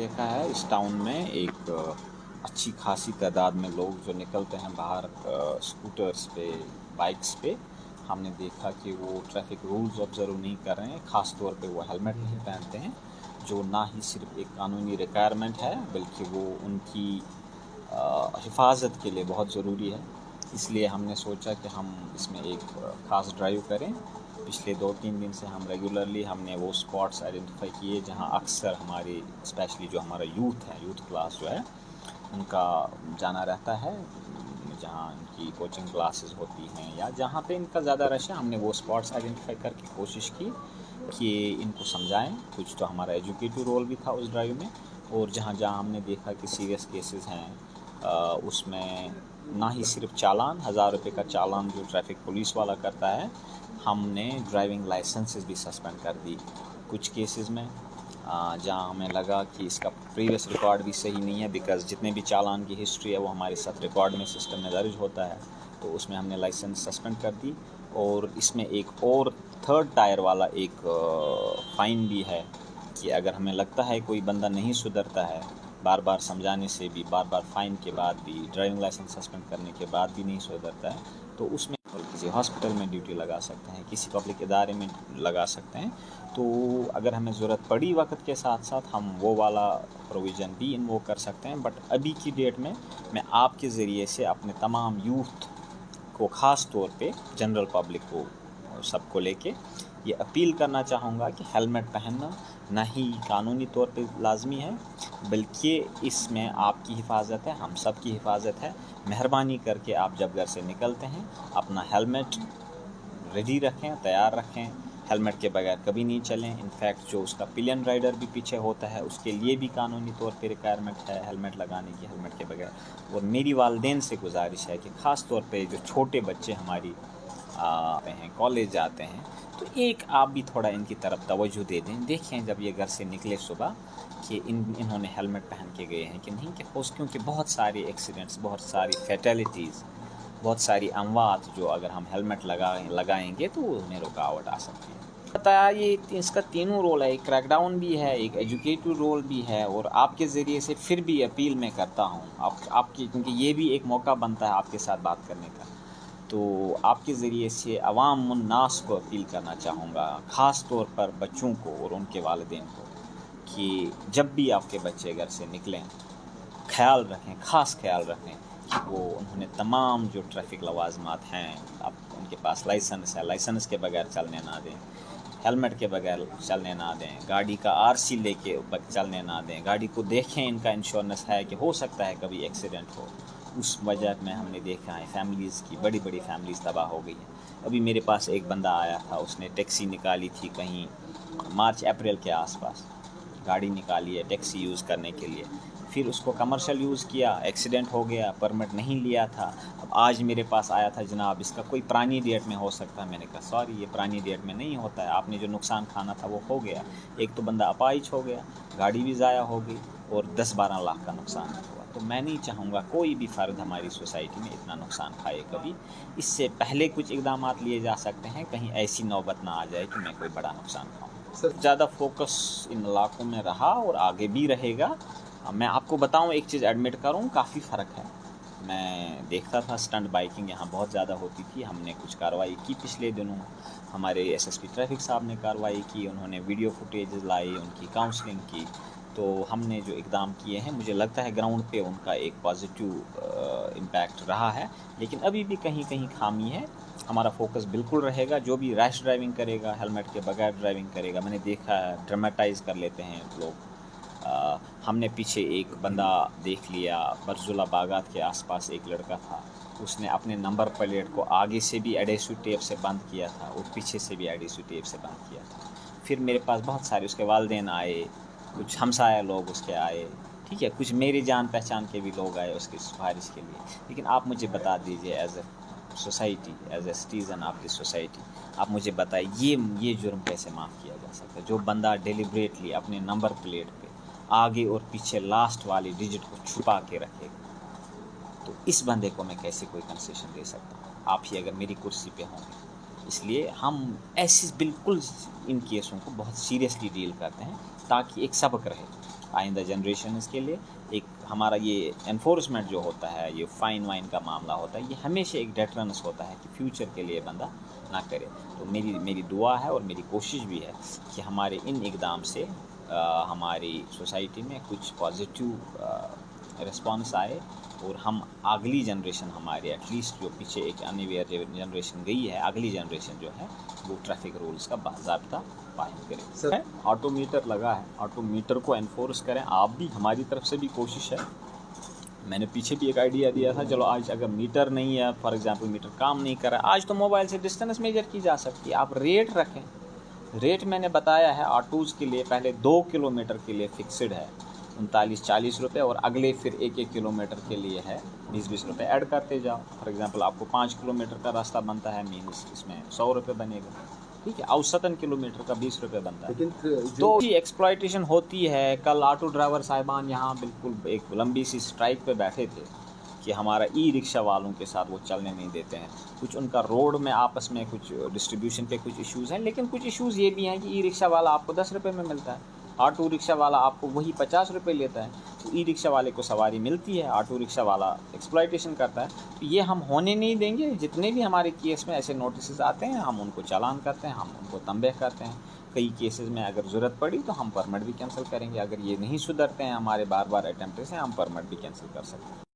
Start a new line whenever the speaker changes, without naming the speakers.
देखा है इस टाउन में एक अच्छी खासी तादाद में लोग जो निकलते हैं बाहर स्कूटर्स पे, बाइक्स पे, हमने देखा कि वो ट्रैफिक रूल्स ऑब्ज़र्व नहीं कर रहे हैं। ख़ास तौर पे वो हेलमेट नहीं पहनते हैं, जो ना ही सिर्फ एक कानूनी रिक्वायरमेंट है बल्कि वो उनकी हिफाजत के लिए बहुत ज़रूरी है। इसलिए हमने सोचा कि हम इसमें एक ख़ास ड्राइव करें। पिछले 2-3 दिन से हम रेगुलरली हमने वो स्पॉट्स आइडेंटिफाई किए जहां अक्सर हमारी स्पेशली जो हमारा यूथ क्लास जो है उनका जाना रहता है, जहां इनकी कोचिंग क्लासेस होती हैं या जहां पे इनका ज़्यादा रश है। हमने वो स्पॉट्स आइडेंटिफाई करके कोशिश की कि इनको समझाएं। कुछ तो हमारा एजुकेटिव रोल भी था उस ड्राइव में, और जहाँ जहाँ हमने देखा कि सीरियस केसेस हैं उसमें ना ही सिर्फ चालान, 1000 रुपये का चालान जो ट्रैफिक पुलिस वाला करता है, हमने ड्राइविंग लाइसेंसेस भी सस्पेंड कर दी कुछ केसेस में जहाँ हमें लगा कि इसका प्रीवियस रिकॉर्ड भी सही नहीं है, बिकॉज़ जितने भी चालान की हिस्ट्री है वो हमारे साथ रिकॉर्ड में सिस्टम में दर्ज होता है, तो उसमें हमने लाइसेंस सस्पेंड कर दी। और इसमें एक और 3rd टायर वाला एक फ़ाइन भी है कि अगर हमें लगता है कोई बंदा नहीं सुधरता है, बार बार समझाने से भी, बार बार फ़ाइन के बाद भी, ड्राइविंग लाइसेंस सस्पेंड करने के बाद भी नहीं सुधरता है, तो उसमें किसी हॉस्पिटल में ड्यूटी लगा सकते हैं, किसी पब्लिक इदारे में लगा सकते हैं। तो अगर हमें ज़रूरत पड़ी वक्त के साथ साथ हम वो वाला प्रोविज़न भी इन्वो कर सकते हैं। बट अभी की डेट में मैं आपके ज़रिए से अपने तमाम यूथ को, ख़ास तौर पे जनरल पब्लिक को, सबको लेके ये अपील करना चाहूँगा कि हेलमेट पहनना ना ही कानूनी तौर पे लाजमी है, बल्कि इसमें आपकी हिफाजत है, हम सब की हिफाजत है। मेहरबानी करके आप जब घर से निकलते हैं अपना हेलमेट रेडी रखें, तैयार रखें। हेलमेट के बगैर कभी नहीं चलें। इनफैक्ट जो उसका पिलियन राइडर भी पीछे होता है उसके लिए भी कानूनी तौर पे रिक्वायरमेंट है हेलमेट लगाने की, हेलमेट के बगैर। और मेरी वालिदैन से गुजारिश है कि ख़ास तौर पे जो छोटे बच्चे हमारी आते हैं, कॉलेज जाते हैं, तो एक आप भी थोड़ा इनकी तरफ तवज्जो दे दें। देखें जब ये घर से निकले सुबह कि इन्होंने हेलमेट पहन के गए हैं कि नहीं, क्योंकि बहुत सारे एक्सीडेंट्स, बहुत सारी फैटेलिटीज़, बहुत सारी अमवात जो अगर हम हेलमेट लगाएंगे तो उन्हें रुकावट आ सकती है। बताया ये इसका तीनों रोल है, एक क्रैकडाउन भी है, एक एजुकेटिव रोल भी है, और आपके ज़रिए से फिर भी अपील मैं करता हूँ आपकी, क्योंकि ये भी एक मौका बनता है आपके साथ बात करने का, तो आपके ज़रिए से अवाम उन्नास को अपील करना चाहूँगा, ख़ास तौर पर बच्चों को और उनके वालिदैन को, कि जब भी आपके बच्चे घर से निकलें ख़्याल रखें, ख़ास ख़्याल रखें कि वो उन्होंने तमाम जो ट्रैफिक लवाज़मात हैं, आप उनके पास लाइसेंस है, लाइसेंस के बगैर चलने ना दें, हेलमेट के बगैर चलने ना दें, गाड़ी का आरसी लेके चलने ना दें, गाड़ी को देखें इनका इंश्योरेंस है कि हो सकता है कभी एक्सीडेंट हो। उस वजह में हमने देखा है फैमिलीज़ की, बड़ी बड़ी फैमिलीज़ तबाह हो गई हैं। अभी मेरे पास एक बंदा आया था, उसने टैक्सी निकाली थी कहीं मार्च अप्रैल के आसपास, गाड़ी निकाली है टैक्सी यूज़ करने के लिए, फिर उसको कमर्शियल यूज़ किया, एक्सीडेंट हो गया, परमिट नहीं लिया था। अब आज मेरे पास आया था, जनाब इसका कोई पुरानी डेट में हो सकता है। मैंने कहा सॉरी, ये पुरानी डेट में नहीं होता है, आपने जो नुकसान खाना था वो हो गया। एक तो बंदा अपाहिज हो गया, गाड़ी भी ज़ाया हो गई और 10-12 लाख का नुकसान हुआ। तो मैं नहीं चाहूँगा कोई भी फ़र्द हमारी सोसाइटी में इतना नुकसान खाए कभी। इससे पहले कुछ इक़दाम लिए जा सकते हैं, कहीं ऐसी नौबत ना आ जाए कि मैं कोई बड़ा नुकसान खाऊँ। ज़्यादा फोकस इन इलाकों में रहा और आगे भी रहेगा। मैं आपको बताऊं, एक चीज़ एडमिट करूं, काफ़ी फ़र्क है। मैं देखता था स्टंट बाइकिंग यहाँ बहुत ज़्यादा होती थी, हमने कुछ कार्रवाई की पिछले दिनों, हमारे एसएसपी ट्रैफिक साहब ने कार्रवाई की, उन्होंने वीडियो फुटेज लाई, उनकी काउंसलिंग की, तो हमने जो इक़दाम किए हैं मुझे लगता है ग्राउंड पे उनका एक पॉजिटिव इम्पैक्ट रहा है। लेकिन अभी भी कहीं कहीं खामी है। हमारा फोकस बिल्कुल रहेगा, जो भी रैश ड्राइविंग करेगा, हेलमेट के बगैर ड्राइविंग करेगा, मैंने देखा है ड्रामेटाइज़ कर लेते हैं लोग। हमने पीछे एक बंदा देख लिया, बरजुला बागात के आसपास एक लड़का था, उसने अपने नंबर प्लेट को आगे से भी एडेसिव टेप से बंद किया था और पीछे से भी एडेसिव टेप से बंद किया था। फिर मेरे पास बहुत सारे उसके वालिदैन आए, कुछ हमसाया लोग उसके आए, ठीक है, कुछ मेरी जान पहचान के भी लोग आए उसकी सिफारिश के लिए। लेकिन आप मुझे बता दीजिए as a society, as a citizen of this society, आप मुझे बताइए ये जुर्म कैसे माफ़ किया जा सकता है? जो बंदा डेलिब्रेटली अपने नंबर प्लेट पे आगे और पीछे लास्ट वाली डिजिट को छुपा के रखेगा, तो इस बंदे को मैं कैसे कोई कंसेशन दे सकता हूँ? आप ही अगर मेरी कुर्सी पे होंगे। इसलिए हम ऐसे बिल्कुल इन केसों को बहुत सीरियसली डील करते हैं ताकि एक सबक रहे। آئندہ جنریشنز کے لیے. ایک ہمارا یہ انفورسمنٹ جو ہوتا ہے، یہ فائن وائن کا معاملہ ہوتا ہے، یہ ہمیشہ ایک ڈیٹرنس ہوتا ہے کہ فیوچر کے لیے بندہ نہ کرے. تو میری دعا ہے اور میری کوشش بھی ہے کہ ہمارے ان اقدام سے ہماری سوسائٹی میں کچھ پازیٹیو رسپانس آئے، اور ہم اگلی جنریشن ہماری ایٹ لیسٹ جو پیچھے ایک انویئر جنریشن گئی ہے، اگلی جنریشن جو ہے وہ ٹریفک رولز کا باضابطہ قائم کرے. آٹو میٹر لگا ہے، آٹو میٹر کو انفورس کریں. آپ بھی، ہماری طرف سے بھی کوشش ہے. میں نے پیچھے بھی ایک آئیڈیا دیا تھا، چلو آج اگر میٹر نہیں ہے، فار ایگزامپل میٹر کام نہیں کر رہا ہے، آج تو موبائل سے ڈسٹینس میجر کی جا سکتی ہے. آپ ریٹ رکھیں. ریٹ میں نے بتایا ہے آٹوز کے لیے پہلے 2 کلومیٹر کے لیے فکسڈ ہے 39-40 روپے، اور اگلے پھر 1 کلومیٹر کے لیے ہے 20 روپے ایڈ کرتے جاؤ. فار ایگزامپل آپ کو 5 کلومیٹر کا راستہ بنتا ہے، مینس اس میں 100 روپے بنے گا. ٹھیک ہے، اوسطاً کلومیٹر کا 20 روپے بنتا ہے. تو ایکسپلائٹیشن ہوتی ہے. کل آٹو ڈرائیور صاحبان یہاں بالکل ایک لمبی سی اسٹرائک پہ بیٹھے تھے کہ ہمارا ای رکشہ والوں کے ساتھ وہ چلنے نہیں دیتے ہیں. کچھ ان کا روڈ میں آپس میں کچھ ڈسٹریبیوشن پہ کچھ ایشوز ہیں، لیکن کچھ ایشوز یہ بھی ہیں کہ ای رکشہ والا آپ کو 10 روپے میں ملتا ہے، آٹو رکشہ والا آپ کو وہی 50 روپے لیتا ہے. تو ای رکشہ والے کو سواری ملتی ہے، آٹو رکشہ والا ایکسپلائٹیشن کرتا ہے. تو یہ ہم ہونے نہیں دیں گے. جتنے بھی ہمارے کیس میں ایسے نوٹسز آتے ہیں ہم ان کو چالان کرتے ہیں، ہم ان کو تنبیہ کرتے ہیں. کئی کیسز میں اگر ضرورت پڑی تو ہم پرمٹ بھی کینسل کریں گے. اگر یہ نہیں سدھرتے ہیں ہمارے بار بار اٹیمپٹ سے، ہم پرمٹ بھی کینسل کر سکتے ہیں.